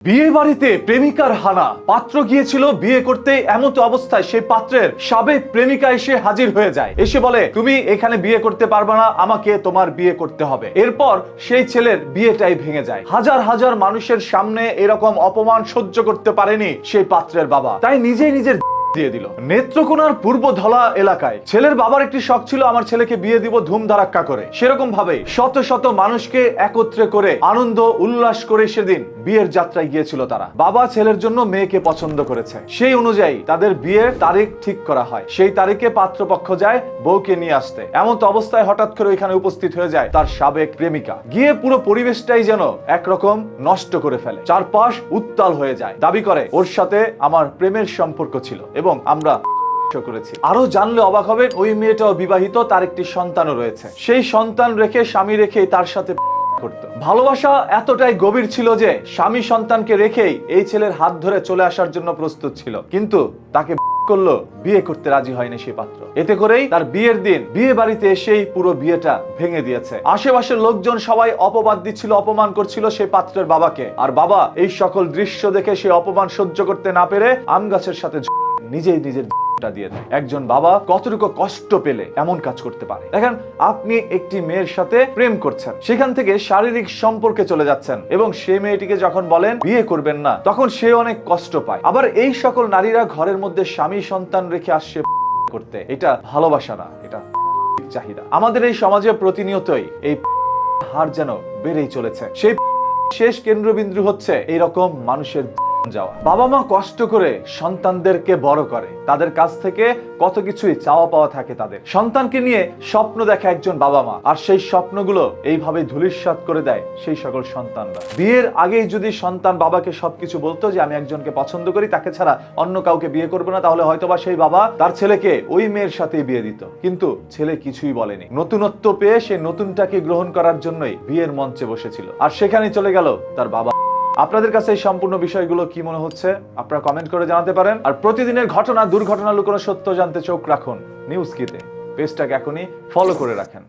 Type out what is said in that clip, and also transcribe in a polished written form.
বিয়ে বাড়িতে প্রেমিকার হানা, পাত্র গিয়েছিল বিয়ে করতে, এমত অবস্থায় সেই পাত্রের সাবেক প্রেমিকা এসে হাজির হয়ে যায়। এসে বলে, তুমি এখানে বিয়ে করতে পারবে না, আমাকে তোমার বিয়ে করতে হবে। এরপর সেই ছেলের বিয়েটাই ভেঙে যায়। হাজার হাজার মানুষের সামনে এরকম অপমান সহ্য করতে পারেনি সেই পাত্রের বাবা, তাই নিজেই নিজের দিয়ে দিল। নেত্রকোনার পূর্ব ধলা এলাকায় ছেলের বাবার একটি শখ ছিল, আমার ছেলেকে বিয়ে দিব ধুমধারাক্কা করে। সেরকম ভাবে শত শত মানুষকে একত্রে করে আনন্দ উল্লাস করে সেদিন বিয়ের যাত্রায় গিয়েছিল তারা। বাবা ছেলের জন্য মেয়েকে পছন্দ করেছে, সেই অনুযায়ী তাদের বিয়ের তারিখ ঠিক করা হয়। সেই তারিখে পাত্রপক্ষ যায় বউকে নিয়ে আসতে। এমন তো অবস্থায় হঠাৎ করে ওইখানে উপস্থিত হয়ে যায় তার সাবেক প্রেমিকা। গিয়ে পুরো পরিবেশটাই যেন একরকম নষ্ট করে ফেলে, চারপাশ উত্তাল হয়ে যায়। দাবি করে ওর সাথে আমার প্রেমের সম্পর্ক ছিল এবং আমরা করেছি। আরো জানলে অবাক হবেন, ওই মেয়েটাও বিবাহিত, তার একটি সন্তানও রয়েছে। সেই সন্তান রেখে, স্বামী রেখে তার সাথে করত। ভালোবাসা এতটাই গভীর ছিল যে স্বামী সন্তানকে রেখেই এই ছেলের হাত ধরে চলে আসার জন্য প্রস্তুত ছিল, কিন্তু তাকে করলো, বিয়ে করতে রাজি হয়নি সে পাত্র। এতে করেই তার বিয়ের দিন বিয়ে বাড়িতে এসেই পুরো বিয়েটা ভেঙে দিয়েছে। আশেপাশের লোকজন সবাই অপবাদ দিচ্ছিল, অপমান করছিল সেই পাত্রের বাবাকে। আর বাবা এই সকল দৃশ্য দেখে সে অপমান সহ্য করতে না পেরে আম গাছের সাথে নিজেই নিজের দিয়ে দেয়। একজন বাবা কতটুকু কষ্ট পেলে এমন কাজ করতে পারে। দেখেন, আপনি একটি মেয়ের সাথে প্রেম করছেন, সেখান থেকে শারীরিক সম্পর্কে চলে যাচ্ছেন এবং সেই মেয়েটিকে যখন বলেন বিয়ে করবেন না, তখন সে অনেক কষ্ট পায়। আবার এই সকল নারীরা ঘরের মধ্যে স্বামী সন্তান রেখে আসছে করতে। এটা ভালোবাসা না, এটা চাহিদা। আমাদের এই সমাজে প্রতিনিয়তই এই হার যেন বেড়েই চলেছে। সেই শেষ কেন্দ্রবিন্দু হচ্ছে এইরকম মানুষের যাওয়া। বাবা মা কষ্ট করে সন্তানদেরকে বড় করে, তাদের কাছ থেকে কত কিছুই চাওয়া পাওয়া থাকে তাদের। সন্তানকে নিয়ে স্বপ্ন দেখে একজন বাবা মা, আর সেই স্বপ্নগুলো এইভাবে ধূলিসাৎ করে দেয় সেই সকল সন্তানরা। বিয়ের আগেই যদি সন্তান বাবাকে সবকিছু বলতো যে আমি একজনকে পছন্দ করি, তাকে ছাড়া অন্য কাউকে বিয়ে করবো না, তাহলে হয়তোবা সেই বাবা তার ছেলেকে ওই মেয়ের সাথেই বিয়ে দিত। কিন্তু ছেলে কিছুই বলেনি। নতুনত্ব পেয়ে সে নতুনটাকে গ্রহণ করার জন্যই বিয়ের মঞ্চে বসেছিল, আর সেখানে চলে গেল তার বাবা। আপনাদের কাছে এই সম্পূর্ণ বিষয়গুলো কি মনে হচ্ছে আপনারা কমেন্ট করে জানাতে পারেন। আর প্রতিদিনের ঘটনা, দুর্ঘটনা, লুকোনো সত্য জানতে চোখ রাখুন নিউজ কিতে। পেজটাকে এখনই ফলো করে রাখেন।